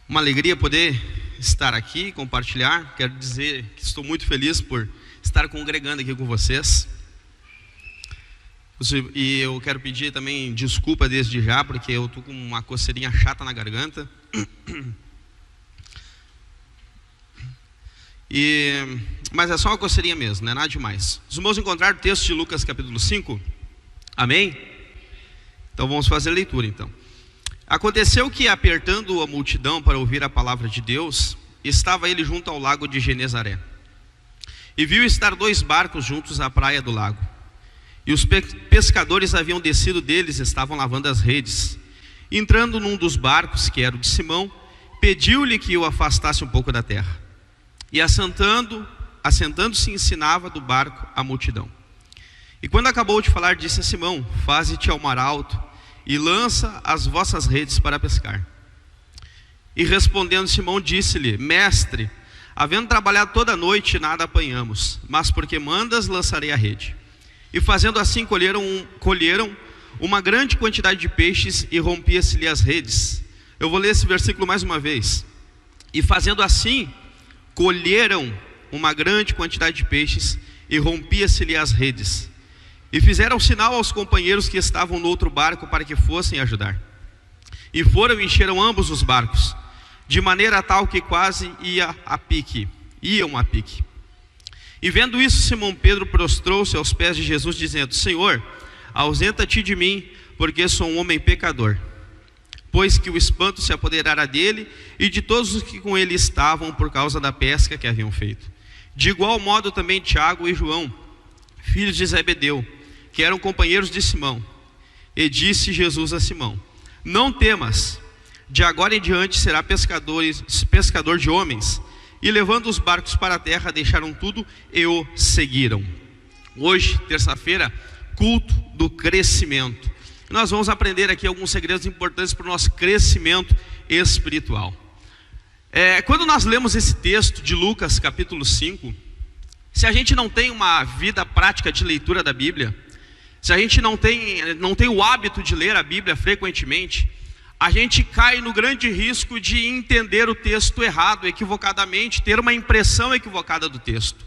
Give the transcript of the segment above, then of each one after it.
Uma alegria poder estar aqui, compartilhar. Quero dizer que estou muito feliz por estar congregando aqui com vocês. E eu quero pedir também desculpa desde já, porque eu estou com uma coceirinha chata na garganta. Mas é só uma coceirinha mesmo, não é nada demais. Os irmãos encontraram o texto de Lucas capítulo 5? Amém? Então vamos fazer a leitura então. Aconteceu que, apertando a multidão para ouvir a palavra de Deus, estava ele junto ao lago de Genezaré. E viu estar 2 barcos juntos à praia do lago. E os pescadores haviam descido deles, estavam lavando as redes. Entrando num dos barcos, que era o de Simão, pediu-lhe que o afastasse um pouco da terra. E assentando-se, ensinava do barco a multidão. E quando acabou de falar, disse a Simão: faze-te ao mar alto e lança as vossas redes para pescar. E respondendo Simão, disse-lhe: mestre, havendo trabalhado toda a noite, nada apanhamos, mas porque mandas, lançarei a rede. E fazendo assim, colheram uma grande quantidade de peixes, e rompia-se-lhe as redes. Eu vou ler esse versículo mais uma vez. E fazendo assim, colheram uma grande quantidade de peixes, e rompia-se-lhe as redes. E fizeram sinal aos companheiros que estavam no outro barco para que fossem ajudar. E foram e encheram ambos os barcos, de maneira tal que quase iam a pique. E vendo isso, Simão Pedro prostrou-se aos pés de Jesus, dizendo: Senhor, ausenta-te de mim, porque sou um homem pecador. Pois que o espanto se apoderara dele e de todos os que com ele estavam, por causa da pesca que haviam feito. De igual modo também Tiago e João, filhos de Zebedeu, que eram companheiros de Simão. E disse Jesus a Simão: não temas, de agora em diante será pescador de homens. E levando os barcos para a terra, deixaram tudo e o seguiram. Hoje, terça-feira, culto do crescimento. Nós vamos aprender aqui alguns segredos importantes para o nosso crescimento espiritual. Quando nós lemos esse texto de Lucas capítulo 5, se a gente não tem uma vida prática de leitura da Bíblia, se a gente não tem o hábito de ler a Bíblia frequentemente, a gente cai no grande risco de entender o texto errado, equivocadamente, ter uma impressão equivocada do texto.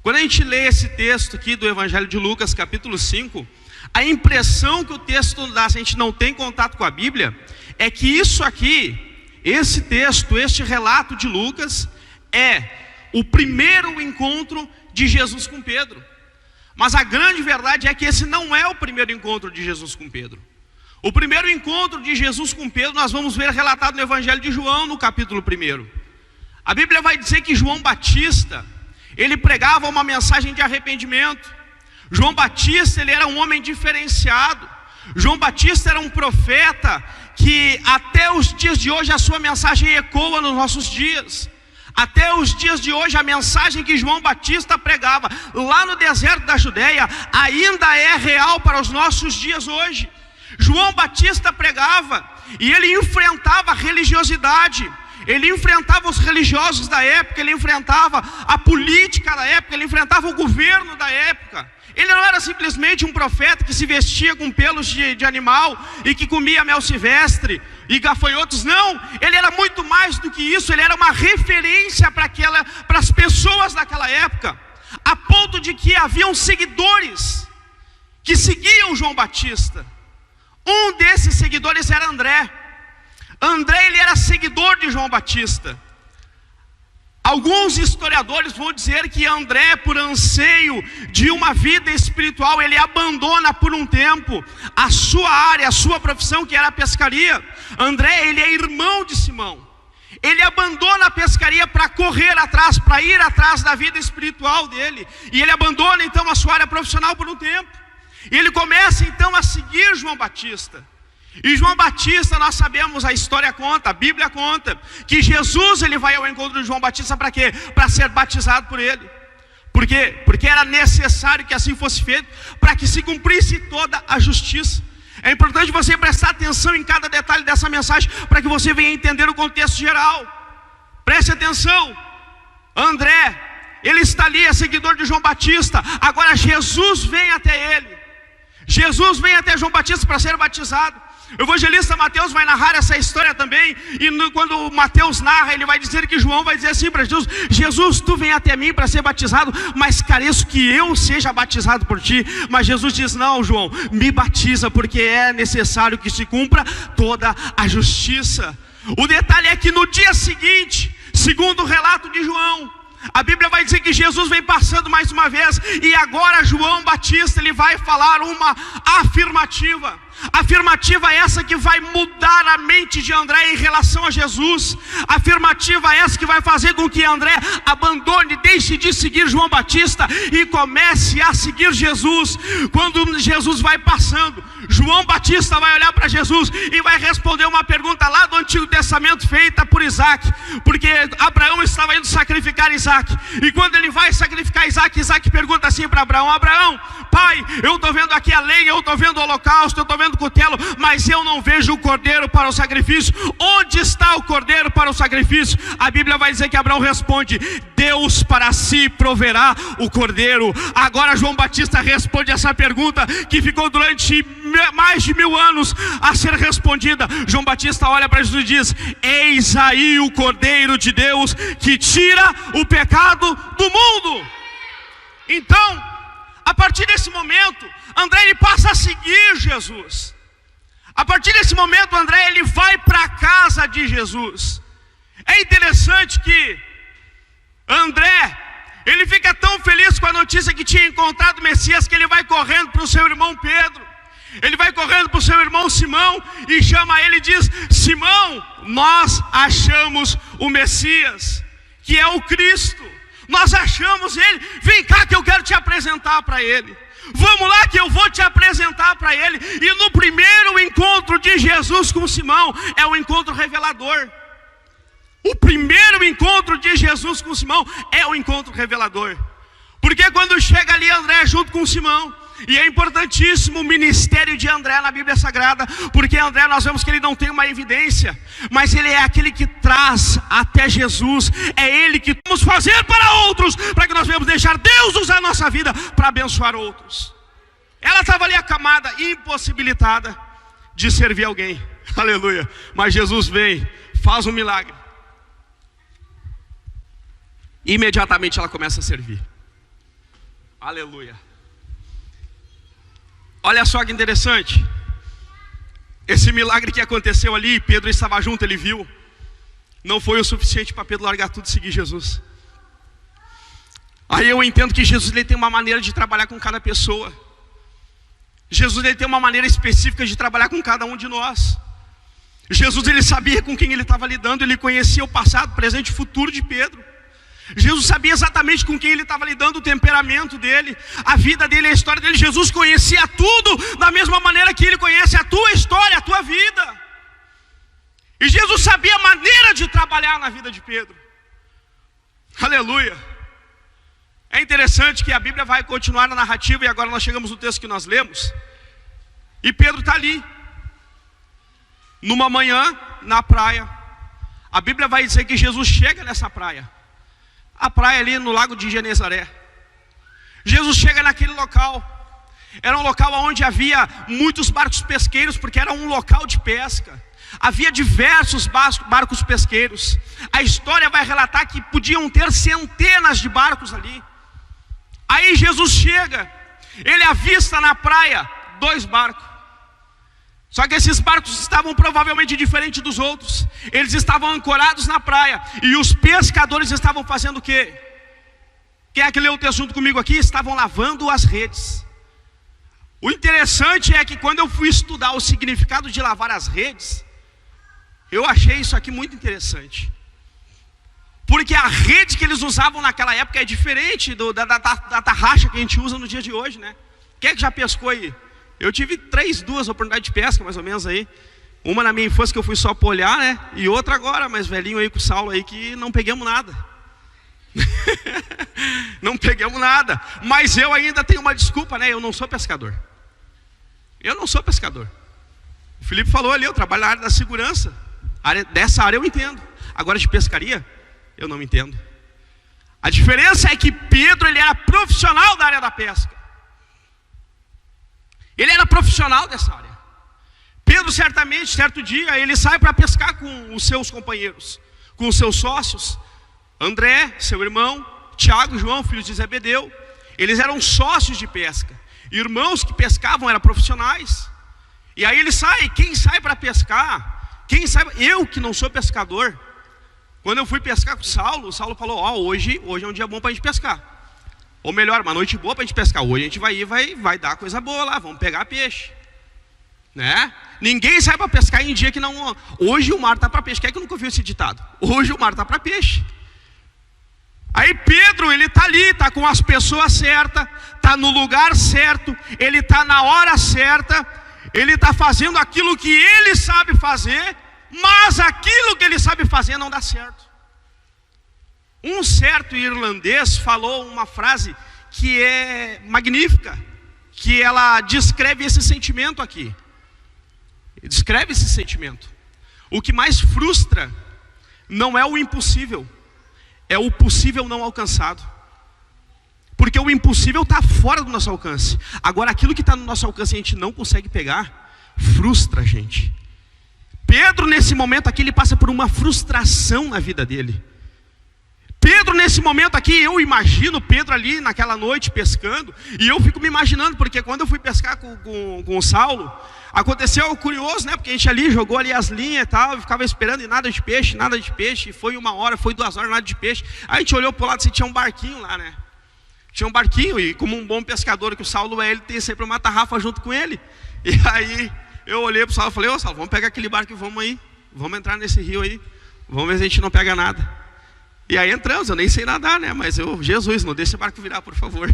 Quando a gente lê esse texto aqui do Evangelho de Lucas, capítulo 5, a impressão que o texto dá, se a gente não tem contato com a Bíblia, é que isso aqui, esse texto, este relato de Lucas, é o primeiro encontro de Jesus com Pedro. Mas a grande verdade é que esse não é o primeiro encontro de Jesus com Pedro. O primeiro encontro de Jesus com Pedro nós vamos ver relatado no Evangelho de João, no capítulo 1. A Bíblia vai dizer que João Batista, ele pregava uma mensagem de arrependimento. João Batista, ele era um homem diferenciado. João Batista era um profeta que até os dias de hoje a sua mensagem ecoa nos nossos dias. Até os dias de hoje a mensagem que João Batista pregava lá no deserto da Judeia ainda é real para os nossos dias hoje. João Batista pregava e ele enfrentava a religiosidade, ele enfrentava os religiosos da época, ele enfrentava a política da época, ele enfrentava o governo da época. Ele não era simplesmente um profeta que se vestia com pelos de animal e que comia mel silvestre e gafanhotos, não. Ele era muito mais do que isso, ele era uma referência para as pessoas daquela época, a ponto de que haviam seguidores que seguiam João Batista. Um desses seguidores era André. André, ele era seguidor de João Batista. Alguns historiadores vão dizer que André, por anseio de uma vida espiritual, ele abandona por um tempo a sua área, a sua profissão, que era a pescaria. André, ele é irmão de Simão. Ele abandona a pescaria para correr atrás, para ir atrás da vida espiritual dele. E ele abandona então a sua área profissional por um tempo. E ele começa então a seguir João Batista. E João Batista, nós sabemos, a história conta, a Bíblia conta, que Jesus, ele vai ao encontro de João Batista para quê? Para ser batizado por ele. Por quê? Porque era necessário que assim fosse feito, para que se cumprisse toda a justiça. É importante você prestar atenção em cada detalhe dessa mensagem, para que você venha entender o contexto geral. Preste atenção. André, ele está ali, é seguidor de João Batista. Agora Jesus vem até ele. Jesus vem até João Batista para ser batizado. O evangelista Mateus vai narrar essa história também. E quando Mateus narra, ele vai dizer que João vai dizer assim para Jesus: Jesus, tu vem até mim para ser batizado, mas careço que eu seja batizado por ti. Mas Jesus diz: não, João, me batiza, porque é necessário que se cumpra toda a justiça. O detalhe é que no dia seguinte, segundo o relato de João, a Bíblia vai dizer que Jesus vem passando mais uma vez, e agora João Batista, ele vai falar uma afirmativa. Afirmativa essa que vai mudar a mente de André em relação a Jesus. Afirmativa essa que vai fazer com que André abandone, deixe de seguir João Batista e comece a seguir Jesus. Quando Jesus vai passando, João Batista vai olhar para Jesus e vai responder uma pergunta lá do Antigo Testamento feita por Isaac, porque Abraão estava indo sacrificar Isaac, e quando ele vai sacrificar Isaac, Isaac pergunta assim para Abraão: Abraão, pai, eu estou vendo aqui a lenha, eu estou vendo o holocausto, eu estou vendo o cutelo, mas eu não vejo o cordeiro para o sacrifício. Onde está o cordeiro para o sacrifício? A Bíblia vai dizer que Abraão responde: Deus para si proverá o cordeiro. Agora João Batista responde essa pergunta que ficou durante mais de 1000 anos a ser respondida. João Batista olha para Jesus e diz: eis aí o cordeiro de Deus que tira o pecado do mundo. Então, a partir desse momento, André ele passa a seguir Jesus. A partir desse momento, André ele vai para a casa de Jesus. É interessante que André ele fica tão feliz com a notícia que tinha encontrado o Messias, que ele vai correndo para o seu irmão Pedro. Ele vai correndo para o seu irmão Simão e chama ele e diz: Simão, nós achamos o Messias, que é o Cristo. Nós achamos ele. Vem cá que eu quero te apresentar para ele. Vamos lá que eu vou te apresentar para ele. E no primeiro encontro de Jesus com Simão, é um encontro revelador. O primeiro encontro de Jesus com Simão é o encontro revelador. Porque quando chega ali André junto com Simão, e é importantíssimo o ministério de André na Bíblia Sagrada, porque André nós vemos que ele não tem uma evidência, mas ele é aquele que traz até Jesus. É ele que vamos fazer para outros, para que nós venhamos deixar Deus usar a nossa vida para abençoar outros. Ela estava ali acamada, impossibilitada de servir alguém, aleluia, mas Jesus vem, faz um milagre, imediatamente ela começa a servir, aleluia. Olha só que interessante, esse milagre que aconteceu ali, Pedro estava junto, ele viu, não foi o suficiente para Pedro largar tudo e seguir Jesus. Aí eu entendo que Jesus ele tem uma maneira de trabalhar com cada pessoa. Jesus ele tem uma maneira específica de trabalhar com cada um de nós. Jesus ele sabia com quem ele estava lidando, ele conhecia o passado, presente e futuro de Pedro. Jesus sabia exatamente com quem ele estava lidando, o temperamento dele, a vida dele, a história dele. Jesus conhecia tudo da mesma maneira que ele conhece a tua história, a tua vida. E Jesus sabia a maneira de trabalhar na vida de Pedro. Aleluia. É interessante que a Bíblia vai continuar na narrativa, e agora nós chegamos no texto que nós lemos. E Pedro está ali, numa manhã, na praia. A Bíblia vai dizer que Jesus chega nessa praia. A praia ali no lago de Genezaré. Jesus chega naquele local. Era um local onde havia muitos barcos pesqueiros, porque era um local de pesca. Havia diversos barcos pesqueiros. A história vai relatar que podiam ter centenas de barcos ali. Aí Jesus chega, ele avista na praia 2 barcos. Só que esses barcos estavam provavelmente diferentes dos outros. Eles estavam ancorados na praia, e os pescadores estavam fazendo o quê? Quem é que leu o texto junto comigo aqui? Estavam lavando as redes. O interessante é que quando eu fui estudar o significado de lavar as redes, eu achei isso aqui muito interessante. Porque a rede que eles usavam naquela época é diferente da tarraxa que a gente usa no dia de hoje, né? Quem é que já pescou aí? Eu tive 2 oportunidades de pesca, mais ou menos aí. Uma na minha infância que eu fui só para olhar, né? E outra agora, mais velhinho aí com o Saulo aí, que não pegamos nada. Não pegamos nada. Mas eu ainda tenho uma desculpa, né? Eu não sou pescador. Eu não sou pescador. O Felipe falou ali, eu trabalho na área da segurança. Dessa área eu entendo. Agora de pescaria, eu não me entendo. A diferença é que Pedro, ele era profissional da área da pesca. Ele era profissional dessa área. Pedro certamente, certo dia, ele sai para pescar com os seus companheiros, com os seus sócios, André, seu irmão, Tiago e João, filhos de Zebedeu. Eles eram sócios de pesca, irmãos que pescavam, eram profissionais. E aí ele sai, quem sai para pescar? Quem sai? Eu que não sou pescador. Quando eu fui pescar com o Saulo falou, hoje é um dia bom para a gente pescar. Ou melhor, uma noite boa para a gente pescar. Hoje a gente vai ir, vai dar coisa boa lá, vamos pegar peixe. Né? Ninguém sai para pescar em dia que não... Hoje o mar está para peixe. Quem é que nunca ouviu esse ditado? Hoje o mar está para peixe. Aí Pedro, ele está ali, está com as pessoas certas, está no lugar certo, ele está na hora certa, ele está fazendo aquilo que ele sabe fazer, mas aquilo que ele sabe fazer não dá certo. Um certo irlandês falou uma frase que é magnífica, que ela descreve esse sentimento aqui. Descreve esse sentimento. O que mais frustra não é o impossível, é o possível não alcançado. Porque o impossível está fora do nosso alcance. Agora aquilo que está no nosso alcance e a gente não consegue pegar, frustra a gente. Pedro nesse momento aqui, ele passa por uma frustração na vida dele. Pedro nesse momento aqui, eu imagino Pedro ali naquela noite pescando, e eu fico me imaginando, porque quando eu fui pescar com o Saulo, aconteceu curioso, né? Porque a gente ali jogou ali as linhas e tal, e ficava esperando e nada de peixe, e foi 1 hora, foi 2 horas, nada de peixe. Aí a gente olhou pro lado e tinha um barquinho lá, né? Tinha um barquinho, e como um bom pescador que o Saulo é, ele tem sempre uma tarrafa junto com ele. E aí eu olhei pro Saulo e falei, Saulo, vamos pegar aquele barco e vamos aí, vamos entrar nesse rio aí, vamos ver se a gente não pega nada. E aí entramos, eu nem sei nadar, né? Mas Jesus, não deixa esse barco virar, por favor.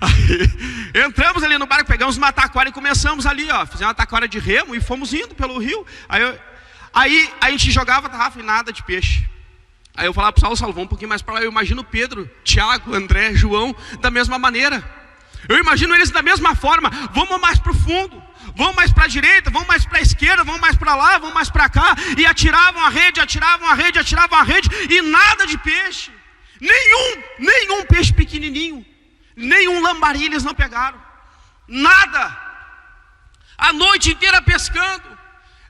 Aí, entramos ali no barco, pegamos uma taquara e começamos ali, fizemos uma taquara de remo e fomos indo pelo rio. Aí a gente jogava a tarrafa e nada de peixe. Aí eu falava pro Saulo, vamos um pouquinho mais para lá. Eu imagino Pedro, Tiago, André, João, da mesma maneira. Eu imagino eles da mesma forma, vamos mais para o fundo, vamos mais para a direita, vamos mais para a esquerda, vamos mais para lá, vamos mais para cá. E atiravam a rede, e nada de peixe. Nenhum peixe pequenininho, nenhum lambari eles não pegaram. Nada. A noite inteira pescando,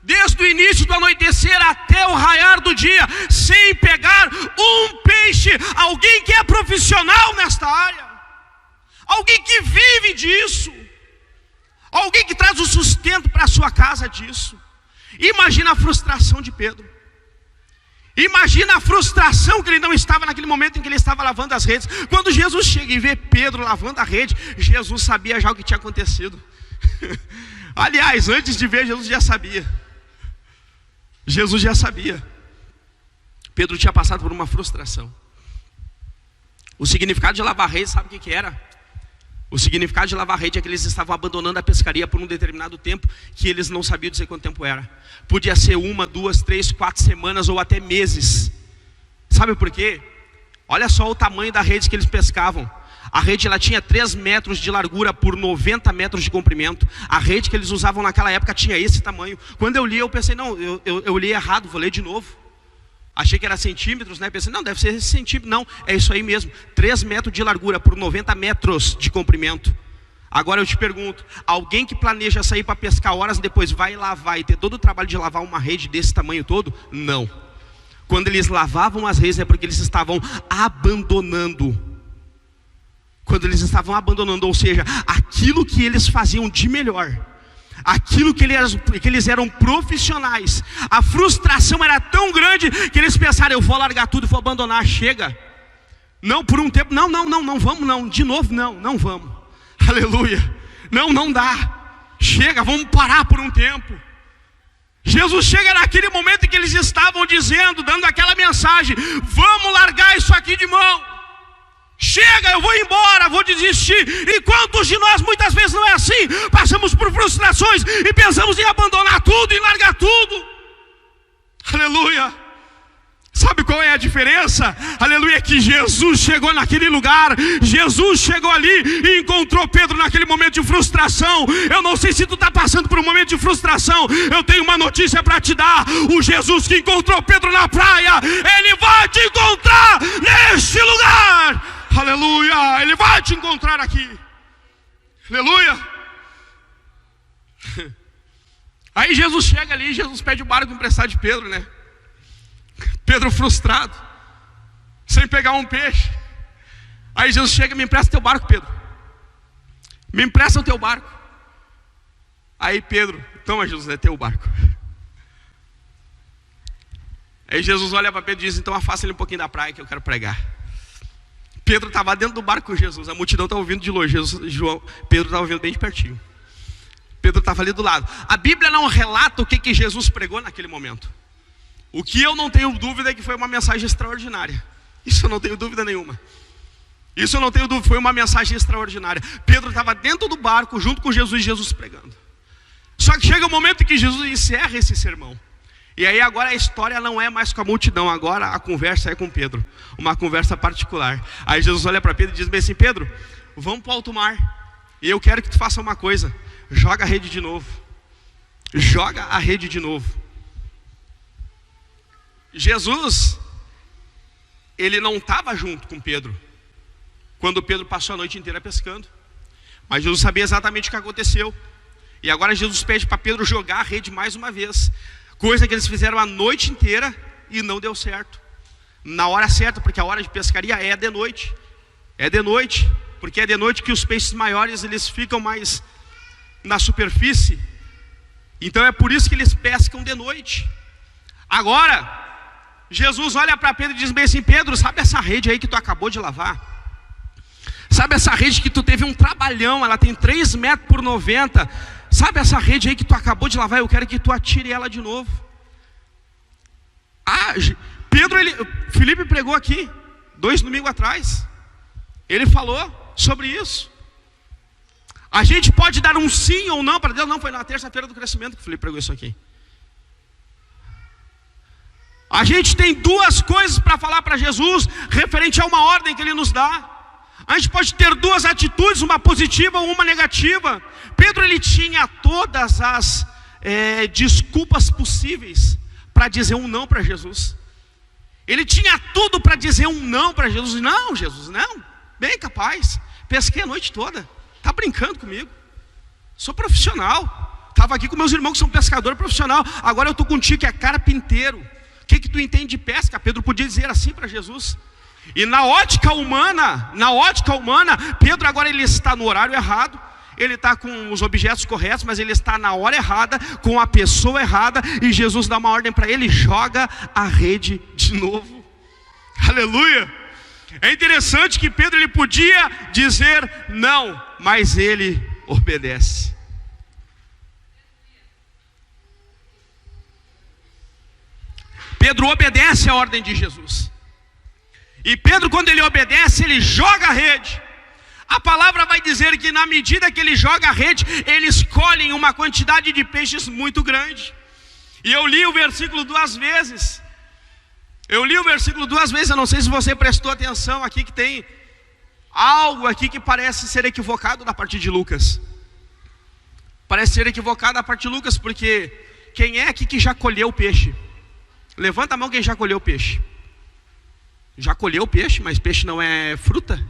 desde o início do anoitecer até o raiar do dia, sem pegar um peixe. Alguém que é profissional nesta área, alguém que vive disso, alguém que traz o sustento para a sua casa disso. Imagina a frustração de Pedro. Imagina a frustração que ele não estava naquele momento em que ele estava lavando as redes. Quando Jesus chega e vê Pedro lavando a rede, Jesus sabia já o que tinha acontecido. Aliás, antes de ver, Jesus já sabia. Jesus já sabia. Pedro tinha passado por uma frustração. O significado de lavar a rede, sabe o que era? O significado de lavar a rede é que eles estavam abandonando a pescaria por um determinado tempo, que eles não sabiam dizer quanto tempo era. Podia ser 1, 2, 3, 4 semanas ou até meses. Sabe por quê? Olha só o tamanho da rede que eles pescavam. A rede ela tinha 3 metros de largura por 90 metros de comprimento. A rede que eles usavam naquela época tinha esse tamanho. Quando eu li, eu pensei, não, eu li errado, vou ler de novo. Achei que era centímetros, né? Pensei, não, deve ser esse centímetro. Não, é isso aí mesmo. 3 metros de largura por 90 metros de comprimento. Agora eu te pergunto, alguém que planeja sair para pescar horas depois vai lavar e ter todo o trabalho de lavar uma rede desse tamanho todo? Não. Quando eles lavavam as redes é porque eles estavam abandonando. Quando eles estavam abandonando, ou seja, aquilo que eles faziam de melhor, aquilo que eles eram profissionais. A frustração era tão grande que eles pensaram, eu vou largar tudo e vou abandonar, chega. Não, por um tempo, não vamos não, de novo não vamos. Aleluia, não dá, chega, vamos parar por um tempo. Jesus chega naquele momento em que eles estavam dizendo, dando aquela mensagem, vamos largar isso aqui de mão. Chega, eu vou embora, vou desistir. E quantos de nós muitas vezes não é assim? Passamos por frustrações e pensamos em abandonar tudo, em largar tudo. Aleluia. Sabe qual é a diferença? Aleluia, que Jesus chegou naquele lugar. Jesus chegou ali e encontrou Pedro naquele momento de frustração. Eu não sei se tu está passando por um momento de frustração. Eu tenho uma notícia para te dar. O Jesus que encontrou Pedro na praia, Ele vai te encontrar neste lugar. Aleluia, Ele vai te encontrar aqui. Aleluia. Aí Jesus chega ali, Jesus pede o barco emprestado de Pedro, né? Pedro frustrado, sem pegar um peixe. Aí Jesus chega: me empresta teu barco, Pedro. Me empresta o teu barco. Aí Pedro: toma, Jesus, é teu barco. Aí Jesus olha para Pedro e diz: então afasta ele um pouquinho da praia que eu quero pregar. Pedro estava dentro do barco com Jesus, a multidão estava ouvindo de longe, Pedro estava ouvindo bem de pertinho. Pedro estava ali do lado. A Bíblia não relata o que Jesus pregou naquele momento. O que eu não tenho dúvida é que foi uma mensagem extraordinária. Isso eu não tenho dúvida nenhuma. Isso eu não tenho dúvida, foi uma mensagem extraordinária. Pedro estava dentro do barco junto com Jesus e Jesus pregando. Só que chega o momento que Jesus encerra esse sermão. E aí agora a história não é mais com a multidão, agora a conversa é com Pedro. Uma conversa particular. Aí Jesus olha para Pedro e diz bem assim: Pedro, vamos para o alto mar. E eu quero que tu faça uma coisa: joga a rede de novo. Joga a rede de novo. Jesus, ele não estava junto com Pedro quando Pedro passou a noite inteira pescando. Mas Jesus sabia exatamente o que aconteceu. E agora Jesus pede para Pedro jogar a rede mais uma vez. Coisa que eles fizeram a noite inteira e não deu certo. Na hora certa, porque a hora de pescaria é de noite. É de noite, porque é de noite que os peixes maiores eles ficam mais na superfície. Então é por isso que eles pescam de noite. Agora, Jesus olha para Pedro e diz bem assim: Pedro, sabe essa rede aí que tu acabou de lavar? Sabe essa rede que tu teve um trabalhão, ela tem 3 metros por 90. Sabe essa rede aí que tu acabou de lavar? Eu quero que tu atire ela de novo. Felipe pregou aqui 2 domingos atrás. Ele falou sobre isso. A gente pode dar um sim ou não para Deus. Não, foi na terça-feira do crescimento que o Felipe pregou isso aqui. A gente tem 2 coisas para falar para Jesus referente a uma ordem que Ele nos dá. A gente pode ter 2 atitudes, uma positiva ou uma negativa. Pedro, ele tinha todas as desculpas possíveis para dizer um não para Jesus. Ele tinha tudo para dizer um não para Jesus. Não, Jesus, não, bem capaz, pesquei a noite toda, está brincando comigo, sou profissional, estava aqui com meus irmãos que são pescador profissional, agora eu estou contigo que é carpinteiro, o que tu entende de pesca? Pedro podia dizer assim para Jesus. E na ótica humana, Pedro agora ele está no horário errado, ele está com os objetos corretos, mas ele está na hora errada, com a pessoa errada, e Jesus dá uma ordem para ele: joga a rede de novo. Aleluia! É interessante que Pedro ele podia dizer não, mas ele obedece. Pedro obedece a ordem de Jesus. E Pedro, quando ele obedece, ele joga a rede. A palavra vai dizer que na medida que ele joga a rede, eles colhem uma quantidade de peixes muito grande. E eu li o versículo 2 vezes. Eu não sei se você prestou atenção aqui, que tem algo aqui que parece ser equivocado da parte de Lucas. Parece ser equivocado da parte de Lucas, porque quem é aqui que já colheu o peixe? Levanta a mão quem já colheu o peixe. Já colheu o peixe, mas peixe não é fruta?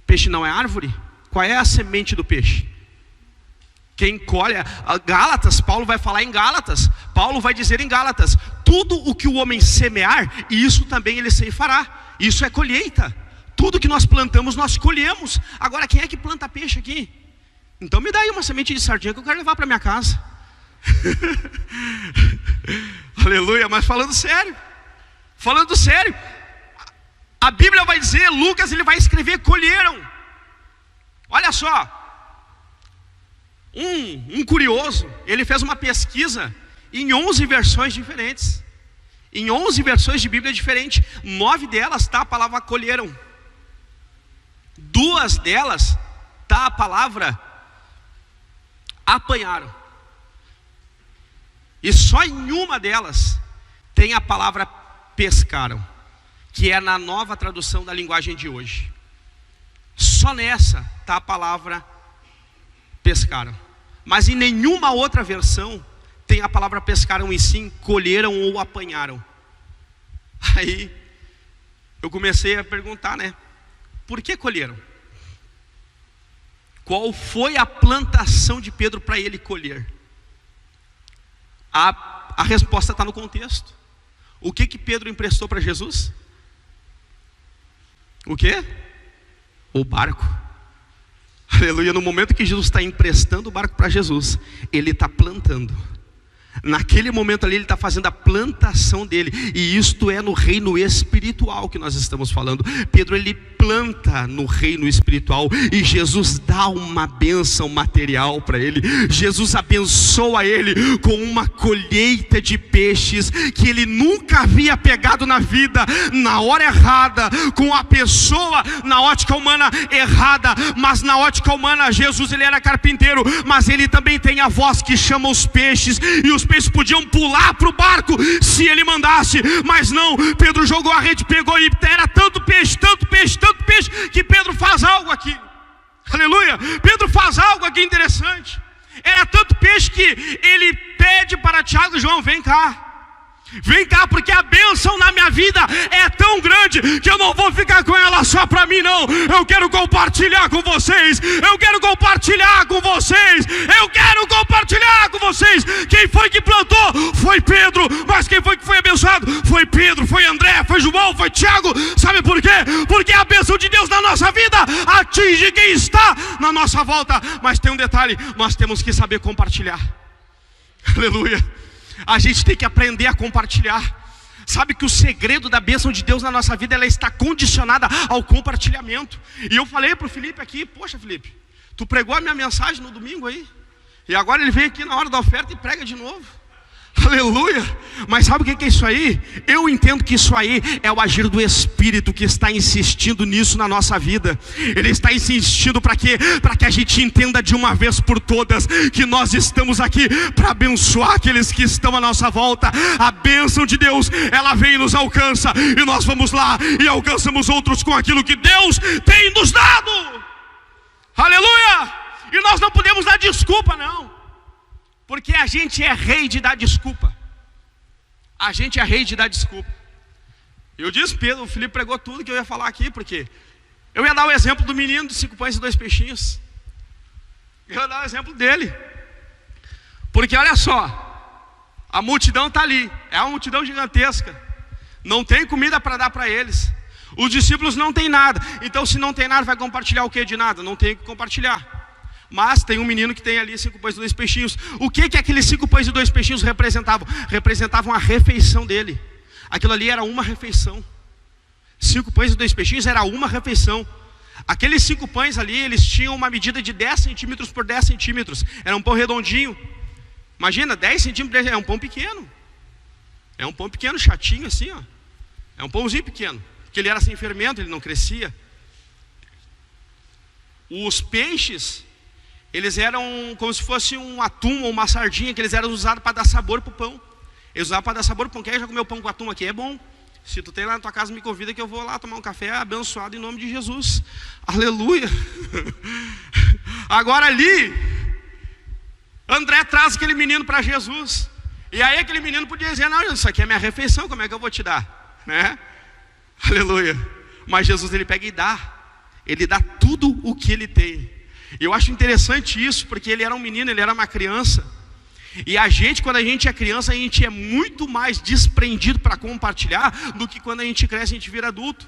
Peixe não é árvore? Qual é a semente do peixe? Quem colhe, Gálatas, Paulo vai falar em Gálatas. Paulo vai dizer em Gálatas: tudo o que o homem semear, isso também ele ceifará. Isso é colheita. Tudo que nós plantamos, nós colhemos. Agora, quem é que planta peixe aqui? Então me dá aí uma semente de sardinha que eu quero levar para minha casa. Aleluia, mas falando sério, a Bíblia vai dizer, Lucas ele vai escrever: colheram. Olha só, um curioso, ele fez uma pesquisa em 11 versões diferentes, em 11 versões de Bíblia diferentes. 9 delas está a palavra colheram, 2 delas está a palavra apanharam, e só em uma delas tem a palavra pescaram, que é na nova tradução da linguagem de hoje. Só nessa está a palavra pescaram. Mas em nenhuma outra versão tem a palavra pescaram, e sim colheram ou apanharam. Aí eu comecei a perguntar, né? Por que colheram? Qual foi a plantação de Pedro para ele colher? A resposta está no contexto. O que Pedro emprestou para Jesus? O quê? O barco. Aleluia. No momento que Jesus está emprestando o barco para Jesus, ele está plantando. Naquele momento ali ele está fazendo a plantação dele. E isto é no reino espiritual que nós estamos falando. Pedro, ele planta no reino espiritual, e Jesus dá uma bênção material para ele. Jesus abençoa ele com uma colheita de peixes que ele nunca havia pegado na vida, na hora errada, com a pessoa na ótica humana errada. Mas na ótica humana, Jesus, ele era carpinteiro, mas ele também tem a voz que chama os peixes, e os peixes podiam pular para o barco se ele mandasse, mas não. Pedro jogou a rede, pegou, e era tanto peixe, que Pedro faz algo aqui. Aleluia. Pedro faz algo aqui interessante. Era tanto peixe que ele pede para Tiago e João: vem cá, porque a bênção na minha vida é tão grande que eu não vou ficar com ela só para mim, não. Eu quero compartilhar com vocês. Quem foi que plantou? Foi Pedro. Mas quem foi que foi abençoado? Foi Pedro, foi André, foi João, foi Tiago. Sabe por quê? Porque a bênção de Deus na nossa vida atinge quem está na nossa volta. Mas tem um detalhe: nós temos que saber compartilhar. Aleluia. A gente tem que aprender a compartilhar. Sabe que o segredo da bênção de Deus na nossa vida, ela está condicionada ao compartilhamento. E eu falei para o Felipe aqui: poxa, Felipe, tu pregou a minha mensagem no domingo aí, e agora ele vem aqui na hora da oferta e prega de novo. Aleluia. Mas sabe o que é isso aí? Eu entendo que isso aí é o agir do Espírito que está insistindo nisso na nossa vida. Ele está insistindo para quê? Para que a gente entenda de uma vez por todas que nós estamos aqui para abençoar aqueles que estão à nossa volta. A bênção de Deus, ela vem e nos alcança, e nós vamos lá e alcançamos outros com aquilo que Deus tem nos dado. Aleluia. E nós não podemos dar desculpa, não, porque a gente é rei de dar desculpa. Eu disse, Pedro, o Felipe pregou tudo que eu ia falar aqui, porque eu ia dar o exemplo do menino de 5 pães e 2 peixinhos. Eu ia dar o exemplo dele. Porque olha só, a multidão está ali, é uma multidão gigantesca, não tem comida para dar para eles. Os discípulos não têm nada. Então, se não tem nada, vai compartilhar o que de nada? Não tem o que compartilhar. Mas tem um menino que tem ali 5 pães e 2 peixinhos. O que aqueles 5 pães e 2 peixinhos representavam? Representavam a refeição dele. Aquilo ali era uma refeição. 5 pães e 2 peixinhos era uma refeição. Aqueles 5 pães ali, eles tinham uma medida de 10 centímetros por 10 centímetros. Era um pão redondinho. Imagina, 10 centímetros, é um pão pequeno. É um pão pequeno, chatinho assim, ó. É um pãozinho pequeno, porque ele era sem fermento, ele não crescia. Os peixes, eles eram como se fosse um atum ou uma sardinha, que eles eram usados para dar sabor para o pão. Eles usavam para dar sabor para o pão. Quer já comer o pão com atum aqui? É bom. Se tu tem lá na tua casa, me convida que eu vou lá tomar um café abençoado em nome de Jesus. Aleluia. Agora ali, André traz aquele menino para Jesus. E aí aquele menino podia dizer: não, isso aqui é minha refeição, como é que eu vou te dar? Né? Aleluia. Mas Jesus, ele pega e dá. Ele dá tudo o que ele tem. Eu acho interessante isso, porque ele era um menino, ele era uma criança. E a gente, quando a gente é criança, a gente é muito mais desprendido para compartilhar do que quando a gente cresce, a gente vira adulto.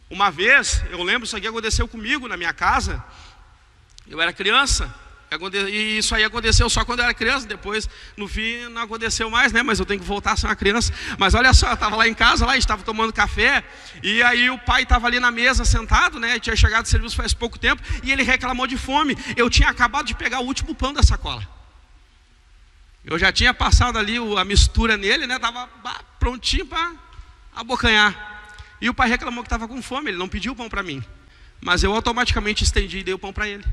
Uma vez, eu lembro, isso aqui aconteceu comigo na minha casa. Eu era criança, e isso aí aconteceu só quando eu era criança. Depois, no fim, não aconteceu mais, né? Mas eu tenho que voltar a ser uma criança. Mas olha só, eu estava lá em casa, a gente estava tomando café, e aí o pai estava ali na mesa sentado, né? Tinha chegado do serviço faz pouco tempo, e ele reclamou de fome. Eu tinha acabado de pegar o último pão da sacola. Eu já tinha passado ali a mistura nele, né? Estava prontinho para abocanhar. E o pai reclamou que estava com fome, ele não pediu o pão para mim. Mas eu automaticamente estendi e dei o pão para ele.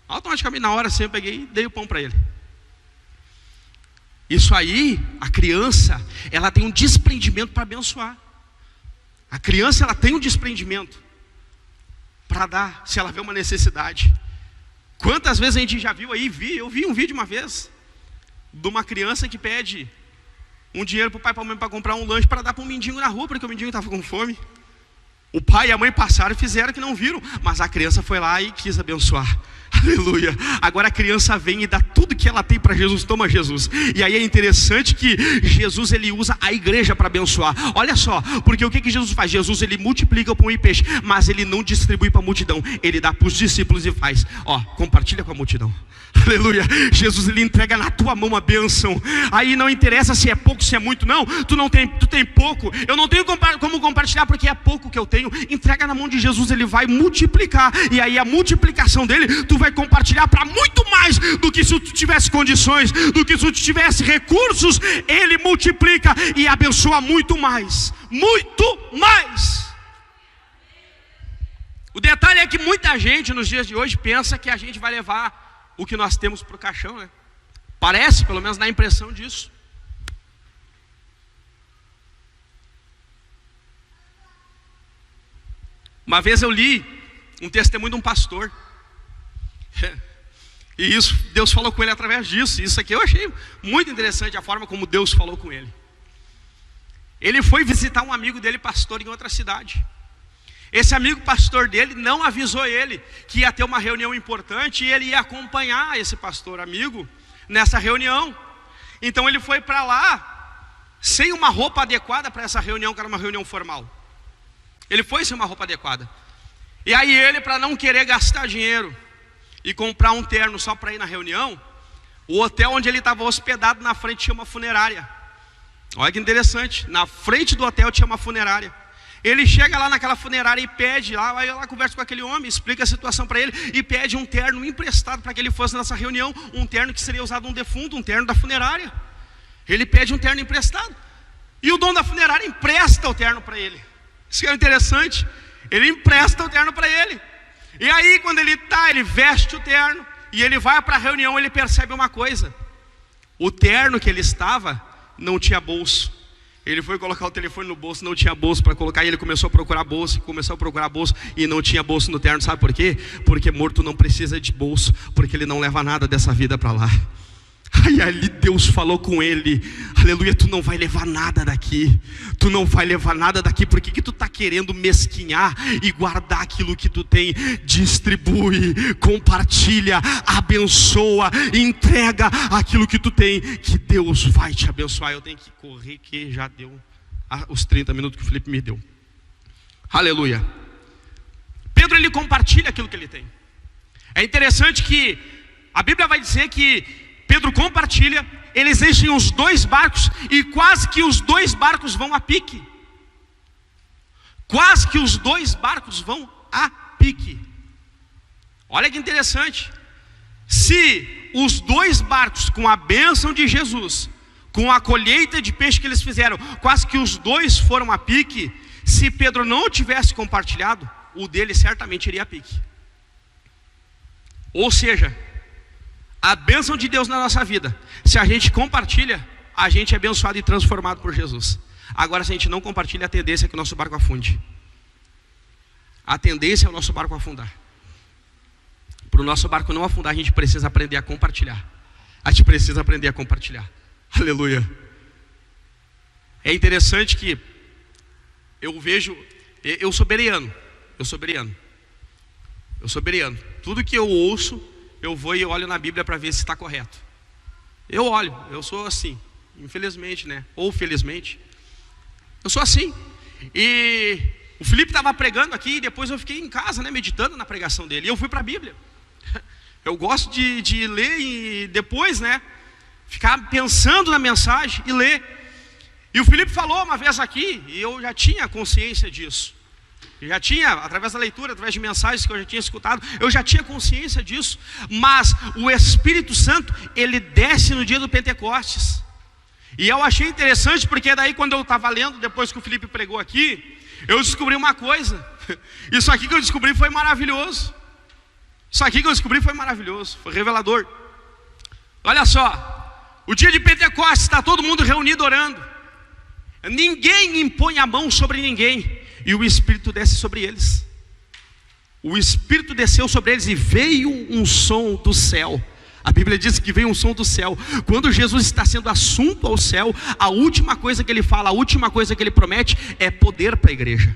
Automaticamente, na hora assim, eu peguei e dei o pão para ele. Isso aí, a criança, ela tem um desprendimento para abençoar. A criança, ela tem um desprendimento para dar, se ela vê uma necessidade. Quantas vezes a gente já viu aí, eu vi um vídeo uma vez, de uma criança que pede um dinheiro para o pai e para a mãe para comprar um lanche para dar para um mendigo na rua, porque o mendigo estava com fome. O pai e a mãe passaram e fizeram que não viram, mas a criança foi lá e quis abençoar. Aleluia. Agora a criança vem e dá tudo que ela tem para Jesus. Toma, Jesus. E aí é interessante que Jesus, ele usa a igreja para abençoar. Olha só, porque o que Jesus faz? Jesus, ele multiplica o pão e peixe, mas ele não distribui para a multidão. Ele dá para os discípulos e faz, compartilha com a multidão. Aleluia. Jesus, ele entrega na tua mão a bênção. Aí não interessa se é pouco, se é muito. Não, tu tem pouco. Eu não tenho como compartilhar porque é pouco que eu tenho. Entrega na mão de Jesus, ele vai multiplicar. E aí a multiplicação dele, tu vai compartilhar para muito mais do que se tu tivesse condições, do que se tu tivesse recursos. Ele multiplica e abençoa muito mais. Muito mais. O detalhe é que muita gente nos dias de hoje pensa que a gente vai levar o que nós temos para o caixão, né? Parece, pelo menos dá a impressão disso. Uma vez eu li um testemunho de um pastor. E isso, Deus falou com ele através disso. Isso aqui eu achei muito interessante, a forma como Deus falou com ele. Ele foi visitar um amigo dele, pastor, em outra cidade. Esse amigo pastor dele não avisou ele que ia ter uma reunião importante e ele ia acompanhar esse pastor amigo nessa reunião. Então ele foi para lá sem uma roupa adequada para essa reunião, que era uma reunião formal. Ele foi sem uma roupa adequada. E aí ele, para não querer gastar dinheiro e comprar um terno só para ir na reunião, o hotel onde ele estava hospedado, na frente tinha uma funerária. Olha que interessante, na frente do hotel tinha uma funerária. Ele chega lá naquela funerária e pede, vai lá, conversa com aquele homem, explica a situação para ele e pede um terno emprestado para que ele fosse nessa reunião, um terno que seria usado um defunto, um terno da funerária. Ele pede um terno emprestado e o dono da funerária empresta o terno para ele. Isso é interessante, ele empresta o terno para ele. E aí quando ele veste o terno e ele vai para a reunião, ele percebe uma coisa: o terno que ele estava não tinha bolso. Ele foi colocar o telefone no bolso, não tinha bolso para colocar, e ele começou a procurar bolso e não tinha bolso no terno. Sabe por quê? Porque morto não precisa de bolso, porque ele não leva nada dessa vida para lá. Aí ali Deus falou com ele: aleluia, tu não vai levar nada daqui. Tu não vai levar nada daqui. Por que tu está querendo mesquinhar e guardar aquilo que tu tem? Distribui, compartilha, abençoa, entrega aquilo que tu tem, que Deus vai te abençoar. Eu tenho que correr, que já deu os 30 minutos que o Felipe me deu. Aleluia. Pedro, ele compartilha aquilo que ele tem. É interessante que a Bíblia vai dizer que Pedro compartilha, eles enchem os 2 barcos e quase que os 2 barcos vão a pique. Quase que os 2 barcos vão a pique. Olha que interessante. Se os 2 barcos, com a bênção de Jesus, com a colheita de peixe que eles fizeram, quase que os 2 foram a pique, se Pedro não tivesse compartilhado, o dele certamente iria a pique. Ou seja, a bênção de Deus na nossa vida, se a gente compartilha, a gente é abençoado e transformado por Jesus. Agora, se a gente não compartilha, a tendência é que o nosso barco afunde. A tendência é o nosso barco afundar. Para o nosso barco não afundar, a gente precisa aprender a compartilhar. A gente precisa aprender a compartilhar. Aleluia. É interessante que eu vejo, eu sou bereano. Tudo que eu ouço, eu vou e olho na Bíblia para ver se está correto. Eu olho, eu sou assim, infelizmente, né? Ou felizmente, eu sou assim. E o Felipe estava pregando aqui, e depois eu fiquei em casa, né, meditando na pregação dele. E eu fui para a Bíblia. Eu gosto de ler e depois, né, ficar pensando na mensagem e ler. E o Felipe falou uma vez aqui, e eu já tinha consciência disso. Eu já tinha, através da leitura, através de mensagens que eu já tinha escutado, eu já tinha consciência disso. Mas o Espírito Santo, ele desce no dia do Pentecostes. E eu achei interessante, porque daí quando eu estava lendo, depois que o Felipe pregou aqui, eu descobri uma coisa. Isso aqui que eu descobri foi maravilhoso. Foi revelador. Olha só, o dia de Pentecostes, está todo mundo reunido orando. Ninguém impõe a mão sobre ninguém. E o Espírito desce sobre eles. O Espírito desceu sobre eles e veio um som do céu. A Bíblia diz que veio um som do céu. Quando Jesus está sendo assunto ao céu, a última coisa que ele fala, a última coisa que ele promete é poder para a igreja.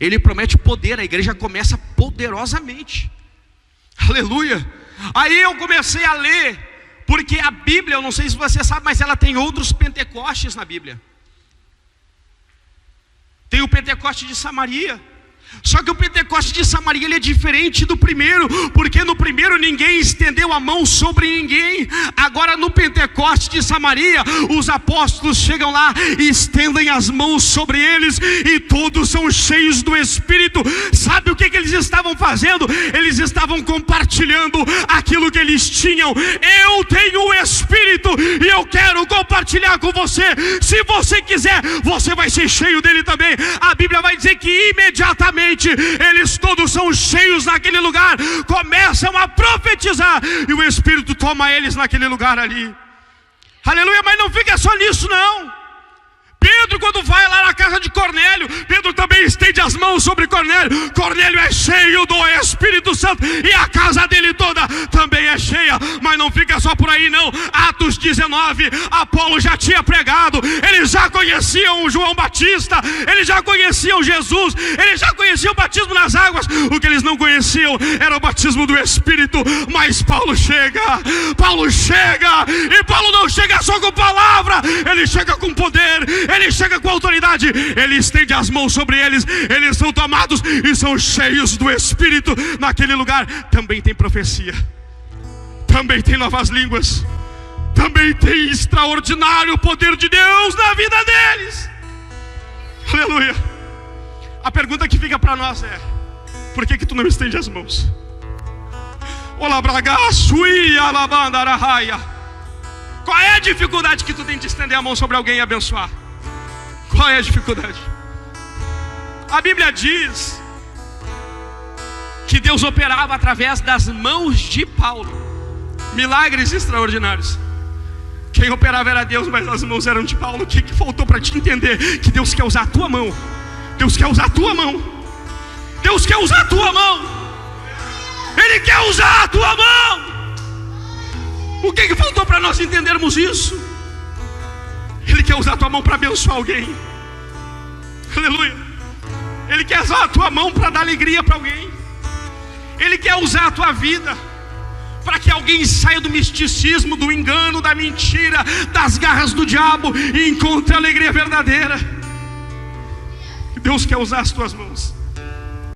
Ele promete poder, a igreja começa poderosamente. Aleluia. Aí eu comecei a ler, porque a Bíblia, eu não sei se você sabe, mas ela tem outros Pentecostes na Bíblia. Tem o Pentecoste de Samaria. Só que o Pentecoste de Samaria ele é diferente do primeiro, porque no primeiro ninguém estendeu a mão sobre ninguém. Agora no Pentecoste de Samaria, os apóstolos chegam lá e estendem as mãos sobre eles, e todos são cheios do Espírito. Sabe o que eles estavam fazendo? Eles estavam compartilhando aquilo que eles tinham. Eu tenho o Espírito e eu quero compartilhar com você. Se você quiser, você vai ser cheio dele também. A Bíblia vai dizer que imediatamente eles todos são cheios naquele lugar, começam a profetizar, e o Espírito toma eles naquele lugar ali. Aleluia. Mas não fica só nisso não. Pedro, quando vai lá na casa de Cornélio, Pedro também estende as mãos sobre Cornélio. Cornélio é cheio do Espírito Santo, e a casa dele toda também é cheia. Mas não fica só por aí não. Atos 19, Apolo já tinha pregado, eles já conheciam João Batista, eles já conheciam Jesus, eles já conheciam o batismo nas águas. O que eles não conheciam era o batismo do Espírito. Mas Paulo chega, e Paulo não chega só com palavra, ele chega com poder, ele chega com autoridade, ele estende as mãos sobre eles, eles são tomados e são cheios do Espírito. Naquele lugar também tem profecia, também tem novas línguas, também tem extraordinário poder de Deus na vida deles. Aleluia. A pergunta que fica para nós é: por que tu não estende as mãos? Qual é a dificuldade que tu tem de estender a mão sobre alguém e abençoar? Qual é a dificuldade? A Bíblia diz que Deus operava através das mãos de Paulo milagres extraordinários. Quem operava era Deus, mas as mãos eram de Paulo. O que faltou para te entender? Que Deus quer usar a tua mão. Deus quer usar a tua mão. Deus quer usar a tua mão. Ele quer usar a tua mão. O que faltou para nós entendermos isso? Ele quer usar a tua mão para abençoar alguém. Aleluia. Ele quer usar a tua mão para dar alegria para alguém. Ele quer usar a tua vida para que alguém saia do misticismo, do engano, da mentira, das garras do diabo, e encontre a alegria verdadeira. Deus quer usar as tuas mãos.